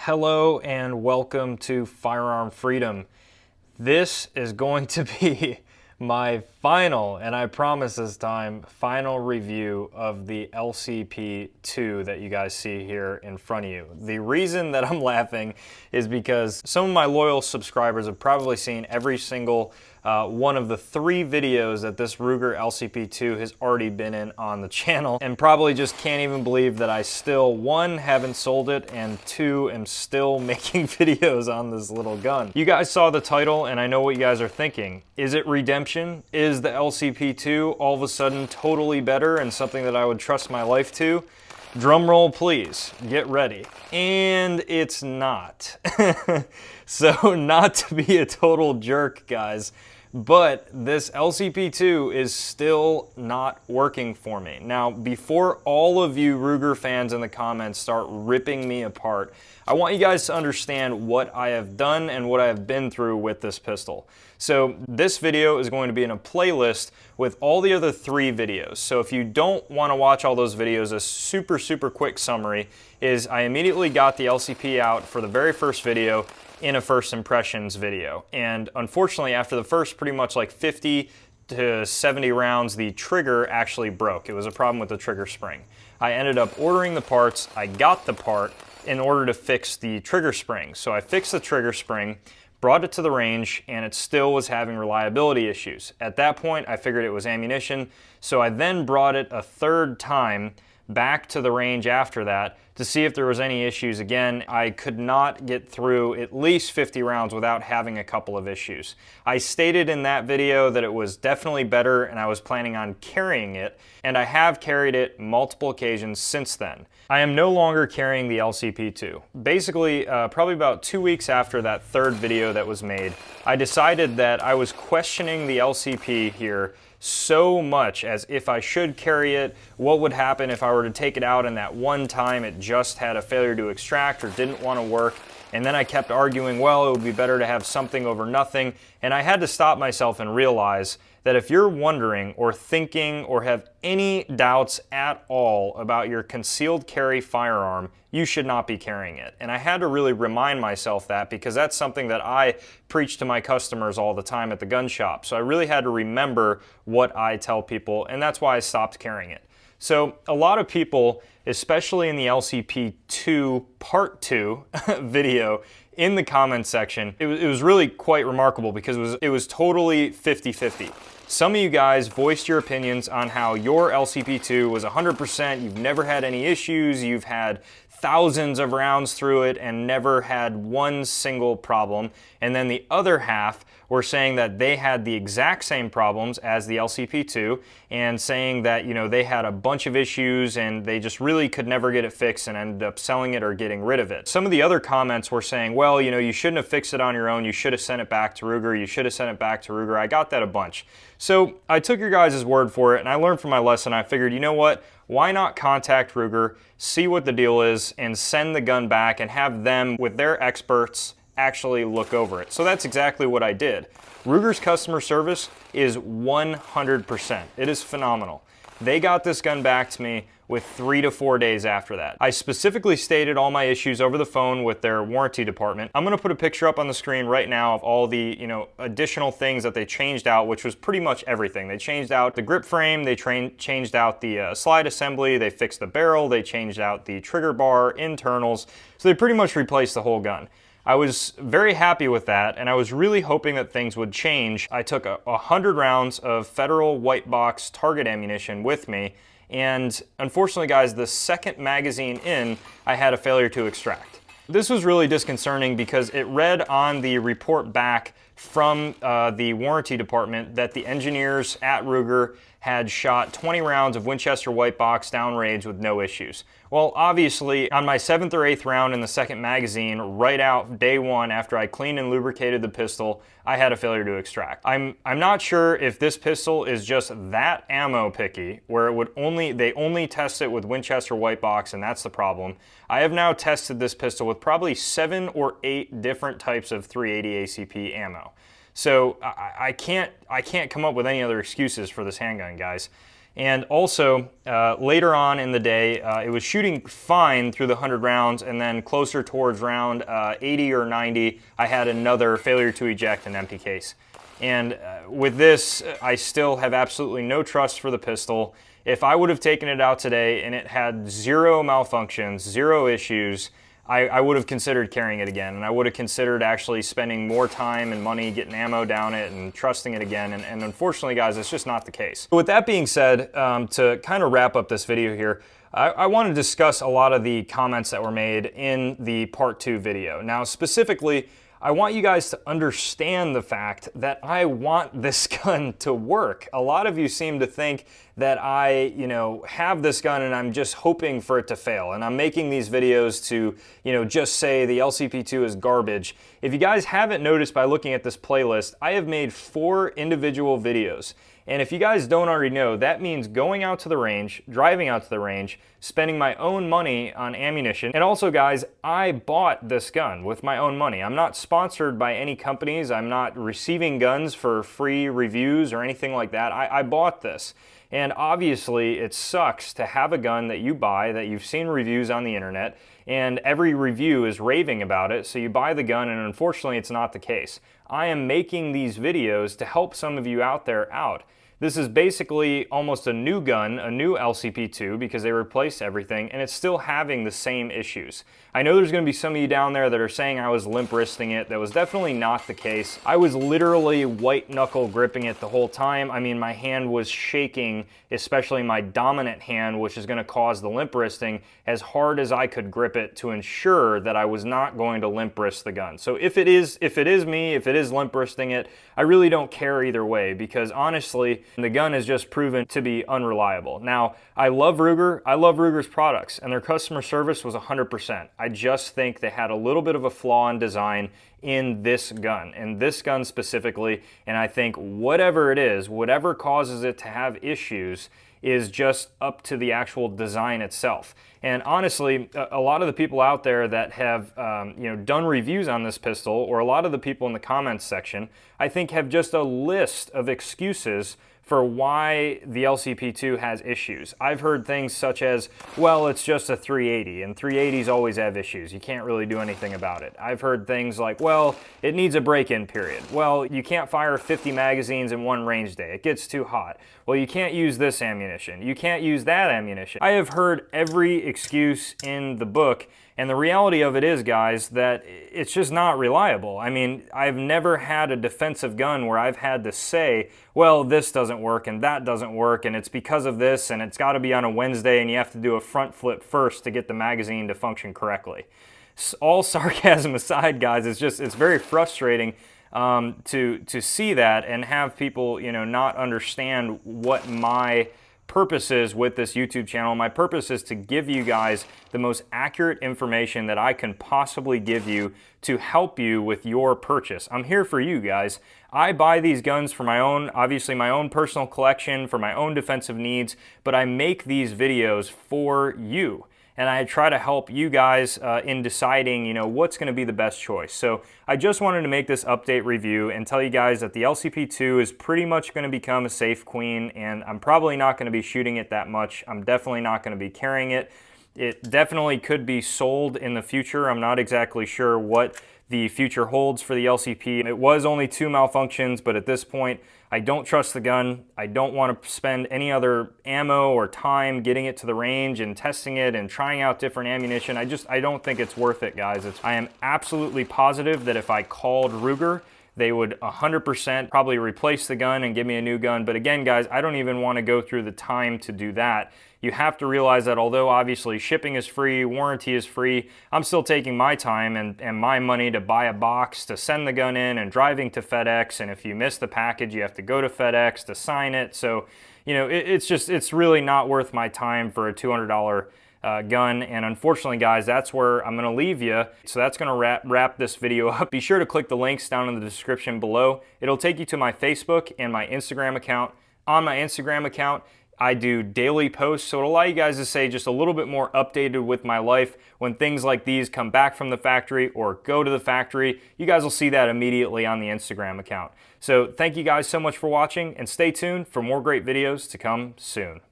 Hello and welcome to Firearm Freedom. This is going to be my final, and I promise this time, final review of the LCP2 that you guys see here in front of you. The reason that I'm laughing is because some of my loyal subscribers have probably seen every single one of the 3 videos that this Ruger LCP2 has already been in on the channel, and probably just can't even believe that I still, 1, haven't sold it, and 2, am still making videos on this little gun. You guys saw the title, and I know what you guys are thinking. Is it redemption? Is the LCP2 all of a sudden totally better and something that I would trust my life to? Drum roll, please. Get ready. And it's not. So, not to be a total jerk, guys, but this LCP2 is still not working for me. Now, before all of you Ruger fans in the comments start ripping me apart, I want you guys to understand what I have done and what I have been through with this pistol. So this video is going to be in a playlist with all the other 3 videos. So if you don't want to watch all those videos, a super quick summary is I immediately got the LCP out for the very first video in a first impressions video. And unfortunately, after the first pretty much like 50 to 70 rounds, the trigger actually broke. It was a problem with the trigger spring. I ended up ordering the parts. I got the part in order to fix the trigger spring. So I fixed the trigger spring, brought it to the range, and it still was having reliability issues. At that point, I figured it was ammunition, so I then brought it a 3rd time back to the range after that to see if there was any issues. Again, I could not get through at least 50 rounds without having a couple of issues. I stated in that video that it was definitely better and I was planning on carrying it, and I have carried it multiple occasions since then. I am no longer carrying the LCP2. Basically, probably about 2 weeks after that 3rd video that was made, I decided that I was questioning the LCP here so much as if I should carry it, what would happen if I were to take it out and that one time it just had a failure to extract or didn't want to work. And then I kept arguing, well, it would be better to have something over nothing. And I had to stop myself and realize that if you're wondering or thinking or have any doubts at all about your concealed carry firearm, you should not be carrying it. And I had to really remind myself that, because that's something that I preach to my customers all the time at the gun shop. So I really had to remember what I tell people, and that's why I stopped carrying it. So a lot of people, especially in the LCP2 Part 2 video, in the comments section, it was really quite remarkable because it was totally 50-50. Some of you guys voiced your opinions on how your LCP2 was 100%, you've never had any issues, you've had thousands of rounds through it and never had one single problem. And then the other half were saying that they had the exact same problems as the LCP2 and saying that, you know, they had a bunch of issues and they just really could never get it fixed and ended up selling it or getting rid of it. Some of the other comments were saying, well, you know, you shouldn't have fixed it on your own. You should have sent it back to Ruger. You should have sent it back to Ruger. I got that a bunch. So I took your guys' word for it and I learned from my lesson. I figured, you know what? Why not contact Ruger, see what the deal is, and send the gun back and have them, with their experts, actually look over it. So that's exactly what I did. Ruger's customer service is 100%. It is phenomenal. They got this gun back to me with 3 to 4 days after that. I specifically stated all my issues over the phone with their warranty department. I'm gonna put a picture up on the screen right now of all the, you know, additional things that they changed out, which was pretty much everything. They changed out the grip frame, they changed out the slide assembly, they fixed the barrel, they changed out the trigger bar, internals, so they pretty much replaced the whole gun. I was very happy with that, and I was really hoping that things would change. I took 100 rounds of Federal white box target ammunition with me, and unfortunately, guys, the 2nd magazine in, I had a failure to extract. This was really disconcerting because it read on the report back from the warranty department that the engineers at Ruger had shot 20 rounds of Winchester white box downrange with no issues. Well, obviously, on my 7th or 8th round in the 2nd magazine, right out day 1 after I cleaned and lubricated the pistol, I had a failure to extract. I'm not sure if this pistol is just that ammo picky, where they only test it with Winchester white box, and that's the problem. I have now tested this pistol with probably 7 or 8 different types of 380 ACP ammo. So I can't come up with any other excuses for this handgun, guys. And also, later on in the day, it was shooting fine through the 100 rounds, and then closer towards round 80 or 90, I had another failure to eject an empty case. And with this, I still have absolutely no trust for the pistol. If I would have taken it out today and it had zero malfunctions, zero issues, I would have considered carrying it again, and I would have considered actually spending more time and money getting ammo down it and trusting it again, and unfortunately, guys, it's just not the case. With that being said, to kind of wrap up this video here, I want to discuss a lot of the comments that were made in the part 2 video. Now, specifically, I want you guys to understand the fact that I want this gun to work. A lot of you seem to think that I, have this gun and I'm just hoping for it to fail. And I'm making these videos to, just say the LCP2 is garbage. If you guys haven't noticed by looking at this playlist, I have made 4 individual videos. And if you guys don't already know, that means going out to the range, driving out to the range, spending my own money on ammunition. And also, guys, I bought this gun with my own money. I'm not sponsored by any companies. I'm not receiving guns for free reviews or anything like that. I bought this. And obviously, it sucks to have a gun that you buy, that you've seen reviews on the internet, and every review is raving about it, so you buy the gun, and unfortunately, it's not the case. I am making these videos to help some of you out there out. This is basically almost a new gun, a new LCP2, because they replaced everything, and it's still having the same issues. I know there's going to be some of you down there that are saying I was limp wristing it. That was definitely not the case. I was literally white knuckle gripping it the whole time. I mean, my hand was shaking, especially my dominant hand, which is going to cause the limp wristing, as hard as I could grip it to ensure that I was not going to limp wrist the gun. So if it is me, if it is limp wristing it, I really don't care either way, because honestly, the gun has just proven to be unreliable. Now, I love Ruger. I love Ruger's products, and their customer service was 100%. I just think they had a little bit of a flaw in design in this gun specifically, and I think whatever it is, whatever causes it to have issues, is just up to the actual design itself. And honestly, a lot of the people out there that have done reviews on this pistol, or a lot of the people in the comments section, I think have just a list of excuses for why the LCP2 has issues. I've heard things such as, well, it's just a 380, and 380s always have issues. You can't really do anything about it. I've heard things like, well, it needs a break-in period. Well, you can't fire 50 magazines in one range day. It gets too hot. Well, you can't use this ammunition. You can't use that ammunition. I have heard every excuse in the book, and the reality of it is, guys, that it's just not reliable. I mean, I've never had a defensive gun where I've had to say, well, this doesn't work and that doesn't work, and it's because of this, and it's got to be on a Wednesday, and you have to do a front flip first to get the magazine to function correctly. All sarcasm aside, guys, it's very frustrating to see that and have people, not understand what my purpose is with this YouTube channel. My purpose is to give you guys the most accurate information that I can possibly give you to help you with your purchase. I'm here for you guys. I buy these guns for my own, obviously my own personal collection, for my own defensive needs, but I make these videos for you. And I try to help you guys in deciding, what's going to be the best choice. So I just wanted to make this update review and tell you guys that the LCP2 is pretty much going to become a safe queen, and I'm probably not going to be shooting it that much. I'm definitely not going to be carrying it. It definitely could be sold in the future. I'm not exactly sure what the future holds for the LCP. It was only 2 malfunctions, but at this point, I don't trust the gun. I don't want to spend any other ammo or time getting it to the range and testing it and trying out different ammunition. I don't think it's worth it, guys. I am absolutely positive that if I called Ruger, they would 100% probably replace the gun and give me a new gun. But again, guys, I don't even want to go through the time to do that. You have to realize that although obviously shipping is free, warranty is free, I'm still taking my time and my money to buy a box, to send the gun in, and driving to FedEx. And if you miss the package, you have to go to FedEx to sign it. So, it's really not worth my time for a $200 gun. And unfortunately, guys, that's where I'm going to leave you. So that's going to wrap this video up. Be sure to click the links down in the description below. It'll take you to my Facebook and my Instagram account. On my Instagram account, I do daily posts, so it'll allow you guys to stay just a little bit more updated with my life when things like these come back from the factory or go to the factory. You guys will see that immediately on the Instagram account. So thank you guys so much for watching, and stay tuned for more great videos to come soon.